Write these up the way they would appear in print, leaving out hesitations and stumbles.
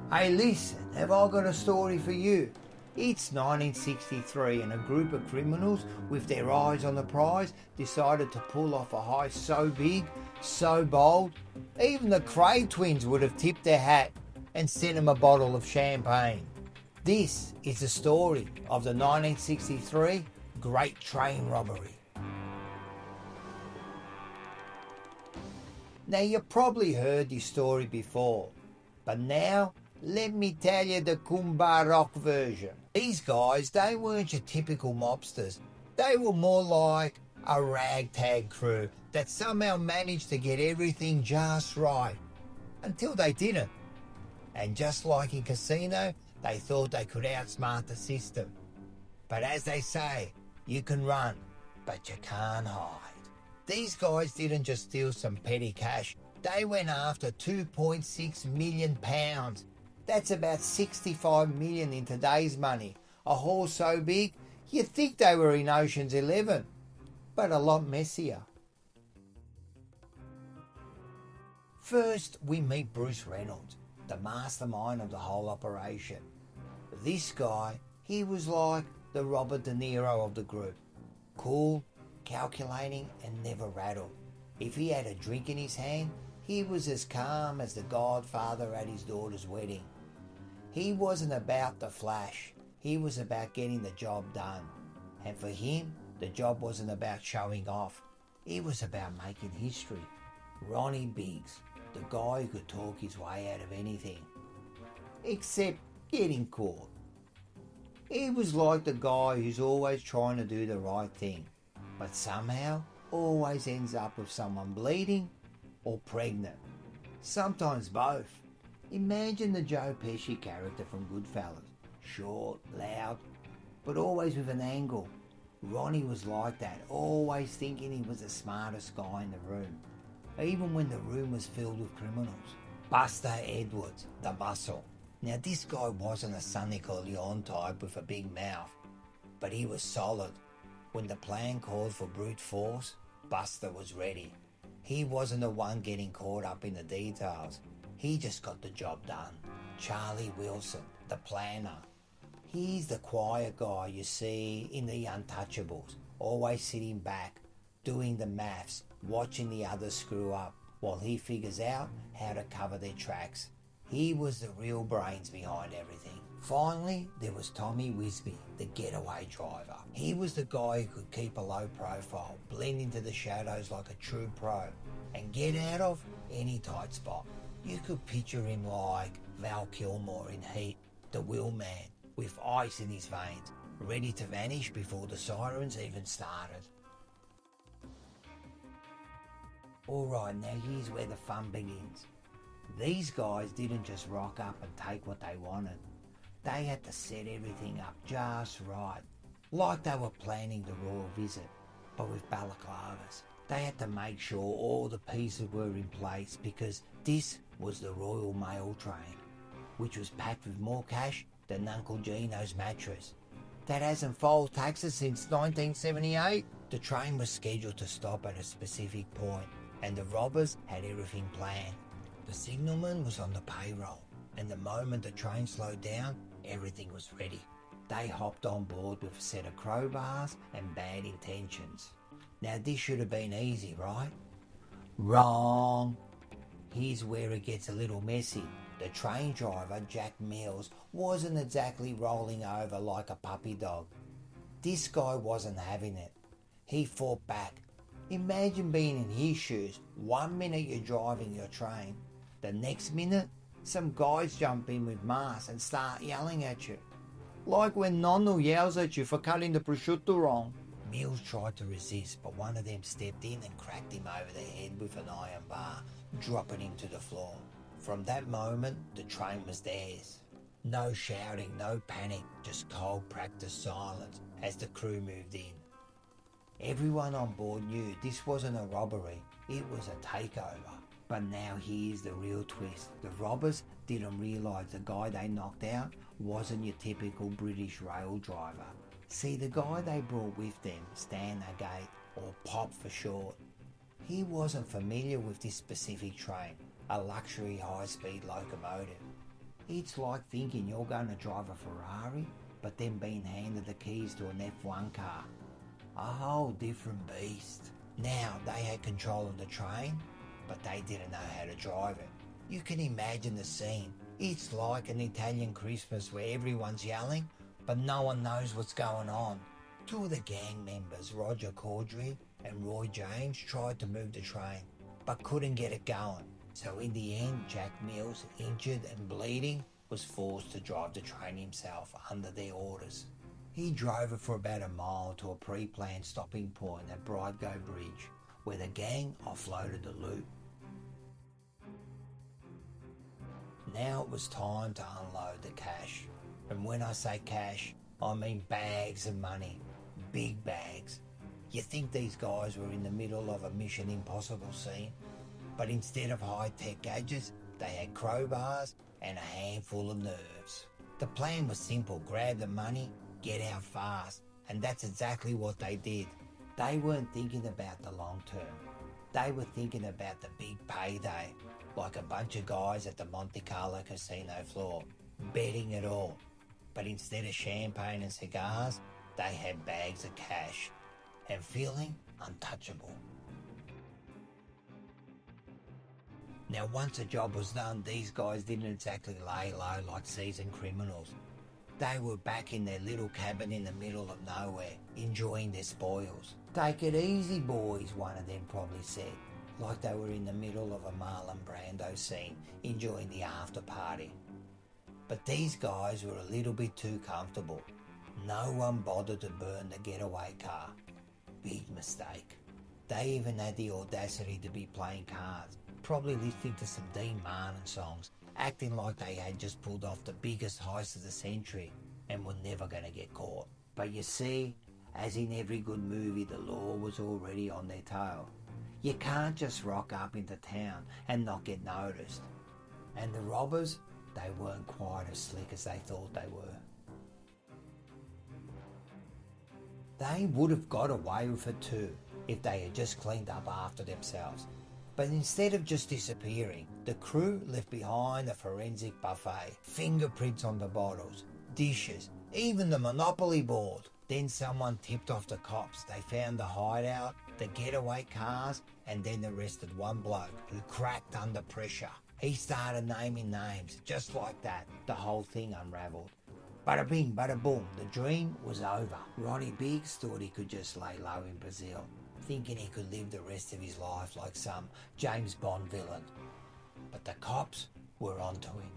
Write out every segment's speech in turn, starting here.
Hey listen, have I got a story for you? It's 1963 and a group of criminals with their eyes on the prize decided to pull off a heist so big, so bold, even the Cray twins would have tipped their hat and sent them a bottle of champagne. This is the story of the 1963 Great Train Robbery. Now you've probably heard this story before, but now let me tell you the Kumba Rock version. These guys, they weren't your typical mobsters. They were more like a ragtag crew that somehow managed to get everything just right. Until they didn't. And just like in casino, they thought they could outsmart the system. But as they say, you can run, but you can't hide. These guys didn't just steal some petty cash. They went after £2.6 million. That's about 65 million in today's money. A haul so big, you'd think they were in Ocean's 11, but a lot messier. First, we meet Bruce Reynolds, the mastermind of the whole operation. This guy, he was like the Robert De Niro of the group. Cool, calculating, and never rattled. If he had a drink in his hand, he was as calm as the godfather at his daughter's wedding. He wasn't about the flash. He was about getting the job done. And for him, the job wasn't about showing off. It was about making history. Ronnie Biggs, the guy who could talk his way out of anything. Except getting caught. He was like the guy who's always trying to do the right thing, but somehow always ends up with someone bleeding or pregnant. Sometimes both. Imagine the Joe Pesci character from Goodfellas. Short, loud, but always with an angle. Ronnie was like that, always thinking he was the smartest guy in the room, even when the room was filled with criminals. Buster Edwards, the muscle. Now this guy wasn't a Sonny Corleone type with a big mouth, but he was solid. When the plan called for brute force, Buster was ready. He wasn't the one getting caught up in the details. He just got the job done. Charlie Wilson, the planner. He's the quiet guy you see in the Untouchables, always sitting back, doing the maths, watching the others screw up, while he figures out how to cover their tracks. He was the real brains behind everything. Finally, there was Tommy Wisby, the getaway driver. He was the guy who could keep a low profile, blend into the shadows like a true pro, and get out of any tight spot. You could picture him like Val Kilmer in Heat, the wheel man, with ice in his veins, ready to vanish before the sirens even started. Alright, now here's where the fun begins. These guys didn't just rock up and take what they wanted. They had to set everything up just right, like they were planning the royal visit, but with balaclavas. They had to make sure all the pieces were in place because this was the Royal Mail train, which was packed with more cash than Uncle Gino's mattress. That hasn't filed taxes since 1978. The train was scheduled to stop at a specific point, and the robbers had everything planned. The signalman was on the payroll, and the moment the train slowed down, everything was ready. They hopped on board with a set of crowbars and bad intentions. Now this should have been easy, right? Wrong. Here's where it gets a little messy. The train driver, Jack Mills, wasn't exactly rolling over like a puppy dog. This guy wasn't having it. He fought back. Imagine being in his shoes. 1 minute you're driving your train. The next minute, some guys jump in with masks and start yelling at you. Like when Nonno yells at you for cutting the prosciutto wrong. Mills tried to resist, but one of them stepped in and cracked him over the head with an iron bar, dropping him to the floor. From that moment, the train was theirs. No shouting, no panic, just cold practiced silence as the crew moved in. Everyone on board knew this wasn't a robbery, it was a takeover. But now here's the real twist. The robbers didn't realise the guy they knocked out wasn't your typical British rail driver. See, the guy they brought with them, Stan Agate, or Pop for short, he wasn't familiar with this specific train, a luxury high-speed locomotive. It's like thinking you're going to drive a Ferrari, but then being handed the keys to an F1 car. A whole different beast. Now, they had control of the train, but they didn't know how to drive it. You can imagine the scene. It's like an Italian Christmas where everyone's yelling, but no one knows what's going on. Two of the gang members, Roger Caudry and Roy James, tried to move the train, but couldn't get it going. So in the end, Jack Mills, injured and bleeding, was forced to drive the train himself under their orders. He drove it for about a mile to a pre-planned stopping point at Bridego Bridge, where the gang offloaded the loot. Now it was time to unload the cash. And when I say cash, I mean bags of money. Big bags. You think these guys were in the middle of a Mission Impossible scene? But instead of high-tech gadgets, they had crowbars and a handful of nerves. The plan was simple: grab the money, get out fast, and that's exactly what they did. They weren't thinking about the long term. They were thinking about the big payday, like a bunch of guys at the Monte Carlo casino floor, betting it all. But instead of champagne and cigars, they had bags of cash and feeling untouchable. Now, once the job was done, these guys didn't exactly lay low like seasoned criminals. They were back in their little cabin in the middle of nowhere, enjoying their spoils. "Take it easy, boys," one of them probably said, like they were in the middle of a Marlon Brando scene, enjoying the after party. But these guys were a little bit too comfortable. No one bothered to burn the getaway car. Big mistake. They even had the audacity to be playing cards, probably listening to some Dean Martin songs, acting like they had just pulled off the biggest heist of the century and were never going to get caught. But you see, as in every good movie, the law was already on their tail. You can't just rock up into town and not get noticed. And the robbers, they weren't quite as slick as they thought they were. They would have got away with it too if they had just cleaned up after themselves. But instead of just disappearing, the crew left behind a forensic buffet, fingerprints on the bottles, dishes, even the Monopoly board. Then someone tipped off the cops. They found the hideout, the getaway cars, and then arrested one bloke who cracked under pressure. He started naming names, just like that. The whole thing unraveled. Bada bing, bada boom, the dream was over. Ronnie Biggs thought he could just lay low in Brazil, thinking he could live the rest of his life like some James Bond villain. But the cops were onto him.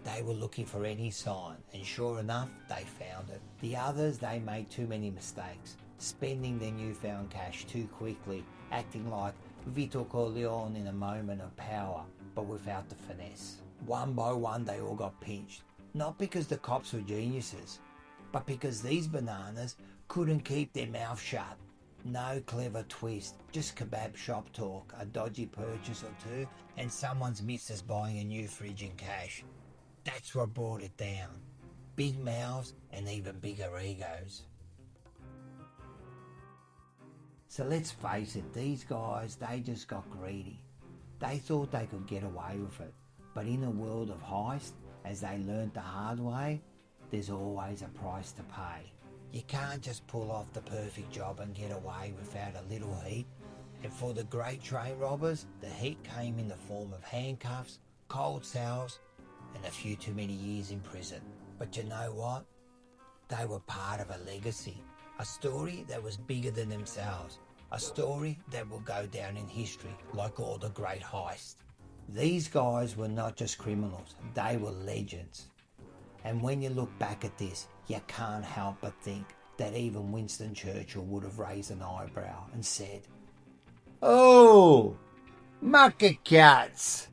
They were looking for any sign, and sure enough, they found it. The others, they made too many mistakes, spending their newfound cash too quickly, acting like Vito Corleone in a moment of power, but without the finesse. One by one, they all got pinched. Not because the cops were geniuses, but because these bananas couldn't keep their mouth shut. No clever twist, just kebab shop talk, a dodgy purchase or two, and someone's missus buying a new fridge in cash. That's what brought it down. Big mouths and even bigger egos. So let's face it, these guys, they just got greedy. They thought they could get away with it. But in a world of heist, as they learned the hard way, there's always a price to pay. You can't just pull off the perfect job and get away without a little heat. And for the Great Train Robbers, the heat came in the form of handcuffs, cold cells, and a few too many years in prison. But you know what? They were part of a legacy, a story that was bigger than themselves, a story that will go down in history like all the great heists. These guys were not just criminals, they were legends. And when you look back at this, you can't help but think that even Winston Churchill would have raised an eyebrow and said, "Oh, mucker cats!"